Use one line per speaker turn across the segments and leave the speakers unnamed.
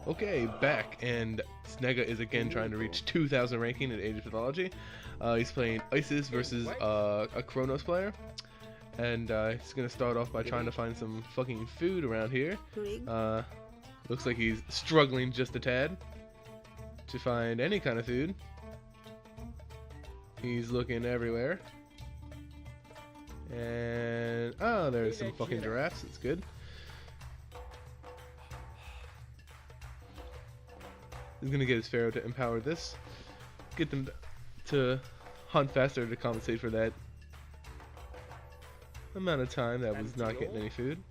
Okay, back, and Snaga is again trying to reach 2,000 ranking in Age of Mythology. He's playing Isis versus a Kronos player, and he's gonna start off by trying to find some fucking food around here. Looks like he's struggling just a tad to find any kind of food. He's looking everywhere, and oh, there's some fucking giraffes. That's good. He's gonna get his pharaoh to empower this, get them to hunt faster to compensate for that amount of time that was not getting any food.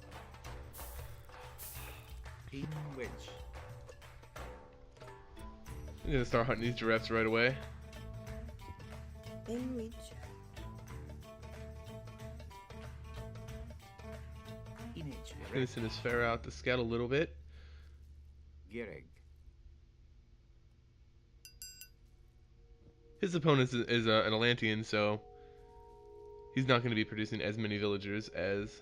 I'm gonna start hunting these giraffes right away. Gonna send his pharaoh out to scout a little bit. His opponent is an Atlantean, so he's not going to be producing as many villagers as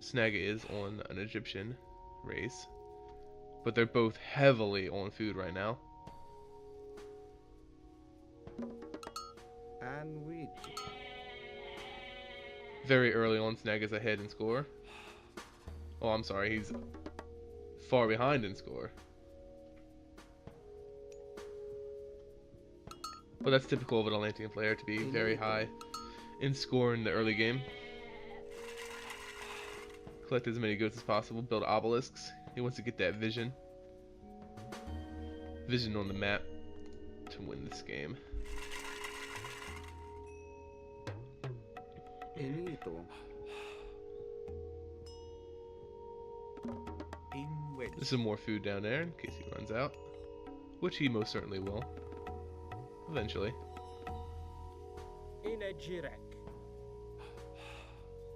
Snaga is on an Egyptian race. But they're both heavily on food right now. Very early on, Snaga's ahead in score. Oh, I'm sorry, he's far behind in score. But that's typical of an Atlantean player to be very high in score in the early game. Collect as many goods as possible, build obelisks. He wants to get that vision on the map to win this game. There's some more food down there in case he runs out, which he most certainly will. Eventually.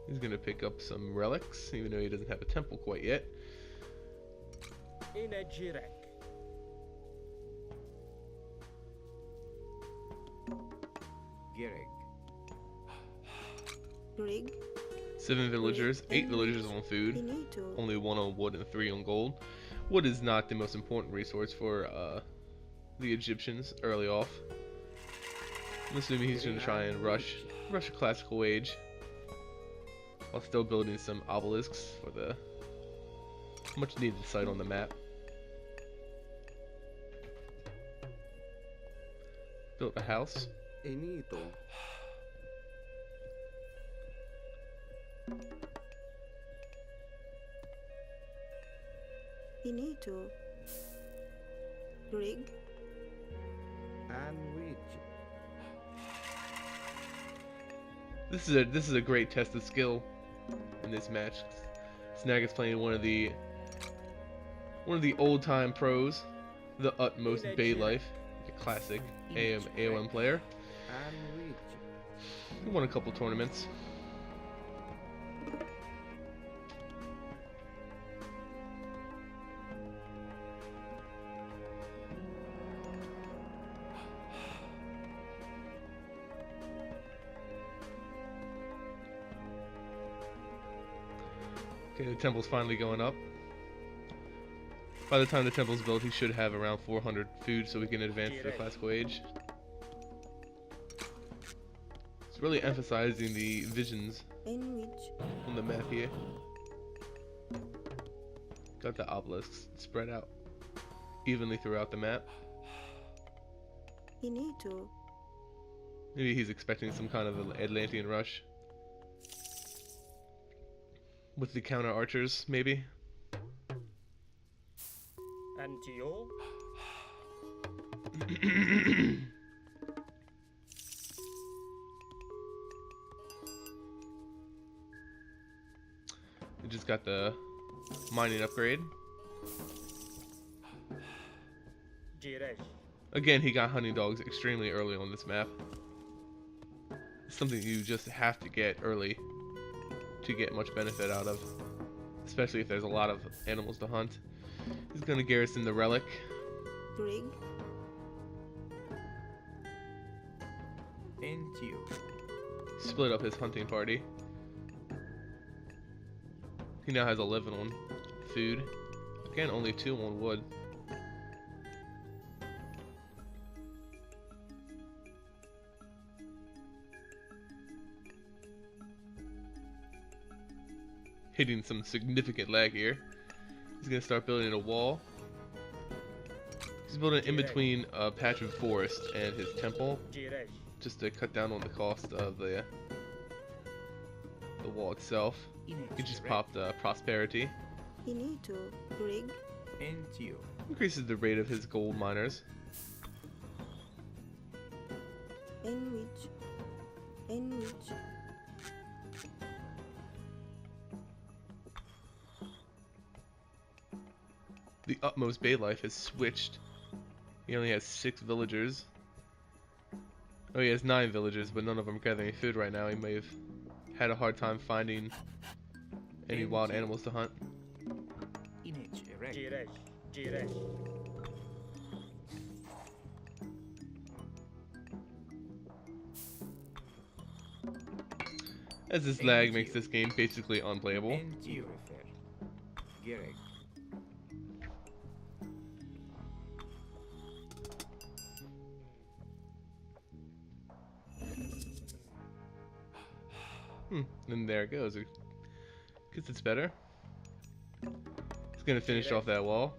He's gonna pick up some relics, even though he doesn't have a temple quite yet.
Rig.
7 villagers, 8 villagers on food, only 1 on wood and 3 on gold. Wood is not the most important resource for the Egyptians early off. I'm assuming he's going to try and rush a classical age while still building some obelisks for the much needed site on the map. Built a house.
Rig.
This is a great test of skill in this match. Snag is playing one of the old time pros, the utmost Bay Life, the classic AOM player. He won a couple tournaments. Okay, the temple's finally going up. By the time the temple's built, he should have around 400 food so he can advance to the classical age. It's really emphasizing the visions on the map here. Got the obelisks spread out evenly throughout the map. Maybe he's expecting some kind of an Atlantean rush. With the counter archers, maybe? We just got the mining upgrade. Again, he got hunting dogs extremely early on this map. It's something you just have to get early to get much benefit out of, especially if there's a lot of animals to hunt. He's gonna garrison the relic.
Rig.
Split up his hunting party. He now has 11 on food. Again, only 2 on wood. hitting some significant lag here. He's gonna start building a wall. He's building in between a patch of forest and his temple, just to cut down on the cost of the wall itself. He just popped prosperity.
Inito. Rig.
Increases the rate of his gold miners.
Enwich. Enwich.
The utmost bay life has switched. He only has 6 villagers. Oh, he has 9 villagers, but none of them gather any food right now. He may have had a hard time finding any wild animals to hunt. As this lag makes this game basically unplayable. And there it goes. Because it's better. It's gonna finish off that wall.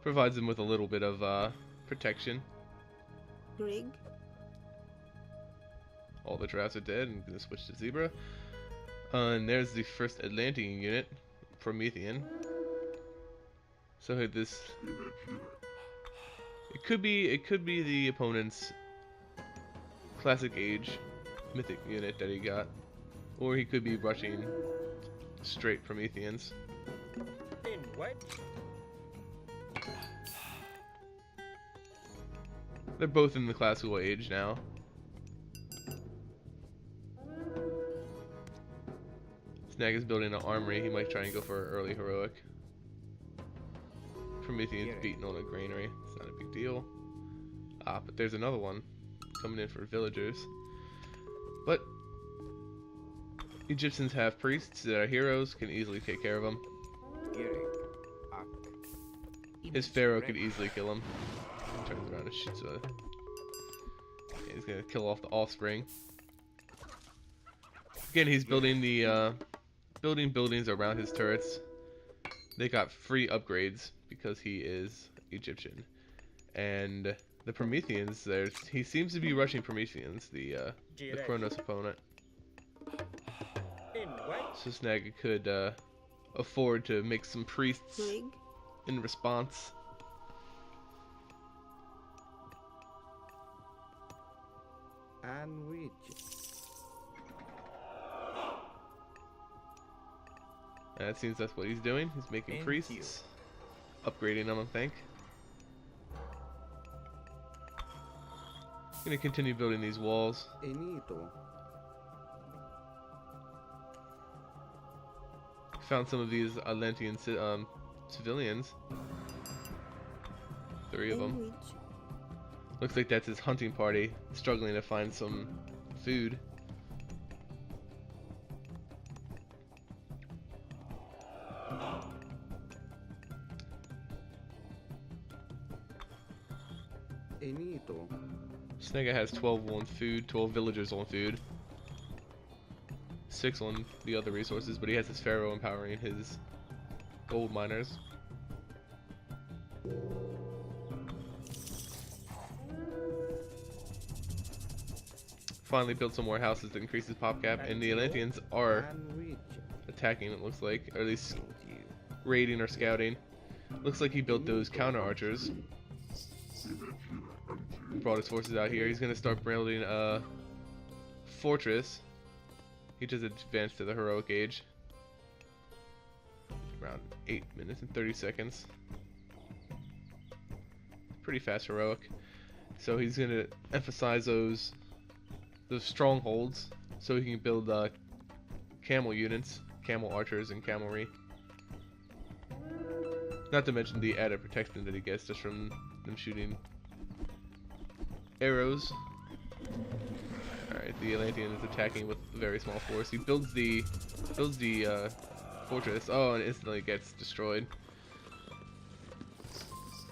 Provides him with a little bit of protection.
Rig.
All the giraffes are dead. I'm gonna switch to zebra. And there's the first Atlantean unit, Promethean. So this, it could be the opponent's classic age mythic unit that he got, or he could be rushing straight Prometheans.
In what?
They're both in the classical age now. Snaga's building an armory. He might try and go for an early heroic. Promethean's beating on a granary. It's not a big deal. But there's another one coming in for villagers. But Egyptians have priests that are heroes, can easily take care of them. His pharaoh could easily kill him. He turns around and shoots a... Yeah, he's gonna kill off the offspring. Again, he's building the building buildings around his turrets. They got free upgrades because he is Egyptian. And the Prometheans, he seems to be rushing Prometheans, the Kronos opponent. So Snaga could afford to make some priests
Rig.
in response.
And which?
And it seems that's what he's doing. He's making priests, upgrading them, I think. Gonna continue building these walls.
Enito.
Found some of these Atlantean civilians. 3 of them.
Enwich.
Looks like that's his hunting party, struggling to find some food.
Enito.
Snaga has 12 on food, 12 villagers on food. 6 on the other resources, but he has his pharaoh empowering his gold miners. Finally built some more houses to increase his pop cap, and the Atlanteans are
And which?
attacking, it looks like, or at least raiding or scouting. Looks like he built those counter archers. Brought his forces out here. He's gonna start building a fortress. He just advanced to the heroic age. Around 8 minutes and 30 seconds. Pretty fast heroic. So he's gonna emphasize those strongholds, so he can build camel units, camel archers, and camelry. Not to mention the added protection that he gets just from them shooting arrows. Alright, the Atlantean is attacking with a very small force. He builds the fortress. Oh, and instantly gets destroyed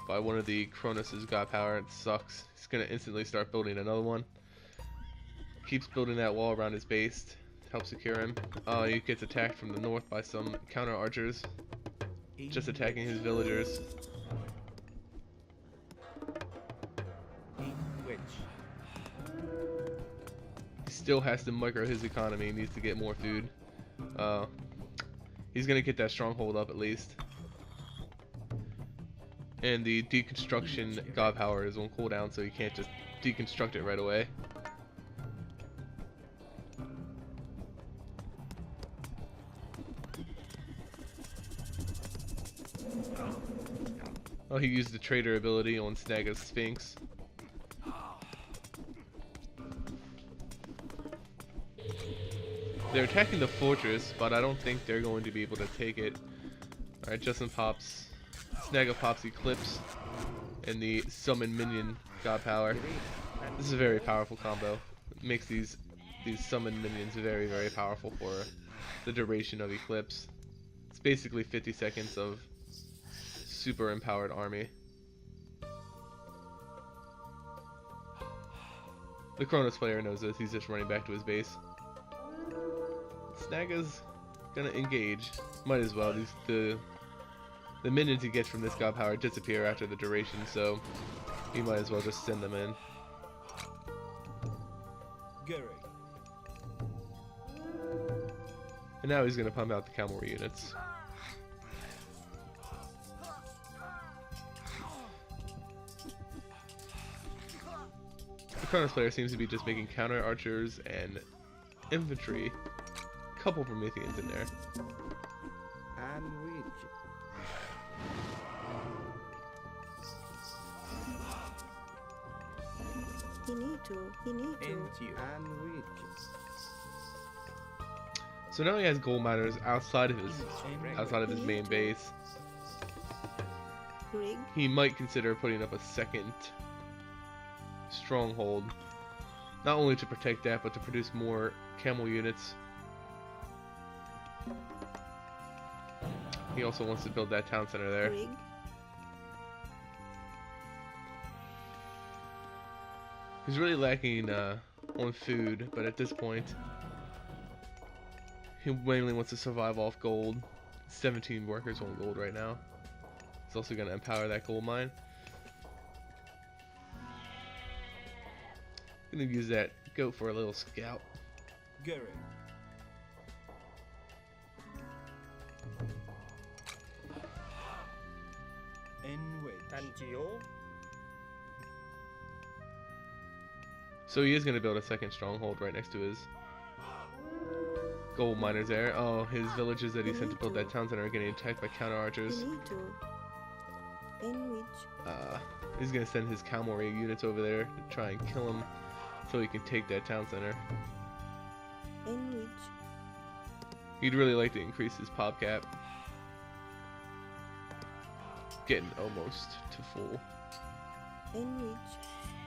by one of the Kronos' god power. It sucks. He's gonna instantly start building another one. Keeps building that wall around his base help secure him. He gets attacked from the north by some counter archers, just attacking his villagers.
Which?
He still has to micro his economy. He needs to get more food. He's gonna get that stronghold up at least. And the deconstruction god power is on cooldown, so he can't just deconstruct it right away. Oh, he used the trader ability on Snaga's Sphinx. They're attacking the fortress, but I don't think they're going to be able to take it. Alright, Justin pops. Snaga pops Eclipse. And the summon minion god power. This is a very powerful combo. It makes these summon minions very, very powerful for the duration of Eclipse. It's basically 50 seconds of super empowered army. The Kronos player knows this, he's just running back to his base. Snaga's gonna engage. Might as well. The minions he gets from this god power disappear after the duration, so he might as well just send them in. And now he's gonna pump out the cavalry units. The Kronos player seems to be just making counter archers and infantry. A couple Prometheans in there.
And which?
He need to.
And which?
So now he has gold miners outside of his main base.
Rig.
He might consider putting up a second stronghold, not only to protect that, but to produce more camel units. He also wants to build that town center there.
Rig.
He's really lacking on food, but at this point, he mainly wants to survive off gold. 17 workers on gold right now. He's also going to empower that gold mine. Gonna use that goat for a little scout. So he is gonna build a second stronghold right next to his gold miners there. Oh, his villages that he sent to build that town center are getting attacked by counter archers. He's gonna send his cavalry units over there to try and kill him so he can take that town center. He'd really like to increase his pop cap. Getting almost to full.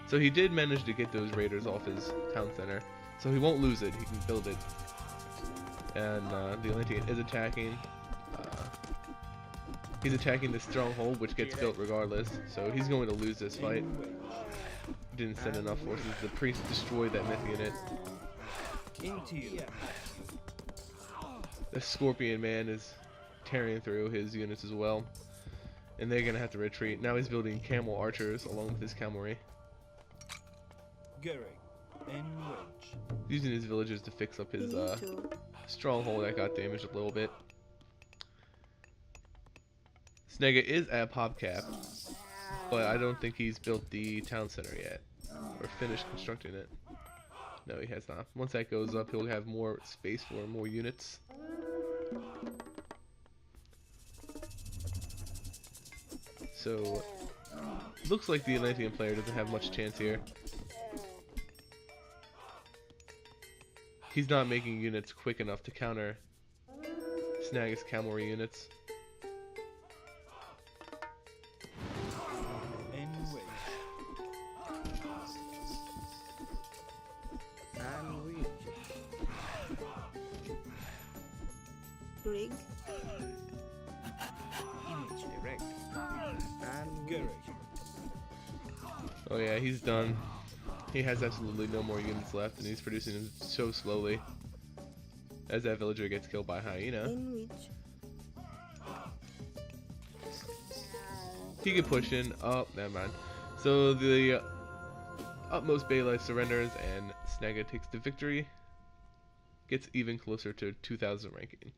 So he did manage to get those raiders off his town center. So he won't lose it, he can build it. And the Atlantean is attacking. He's attacking the stronghold, which gets built regardless. So he's going to lose this fight. Didn't send enough forces. The priest destroyed that myth unit. The Scorpion Man is tearing through his units as well. And they're going to have to retreat. Now he's building camel archers along with his cavalry. Using his villagers to fix up his stronghold that got damaged a little bit. Snaga is at pop cap, but I don't think he's built the town center yet, or finished constructing it. No, he has not. Once that goes up, he'll have more space for more units. So, looks like the Atlantean player doesn't have much chance here. He's not making units quick enough to counter Snaga's cavalry units.
Rig.
Oh yeah, he's done. He has absolutely no more units left, and he's producing them so slowly. as that villager gets killed by a hyena.
In which?
He can push in. Oh, never mind. So the utmost Baylai surrenders and Snaga takes the victory. Gets even closer to 2000 ranking.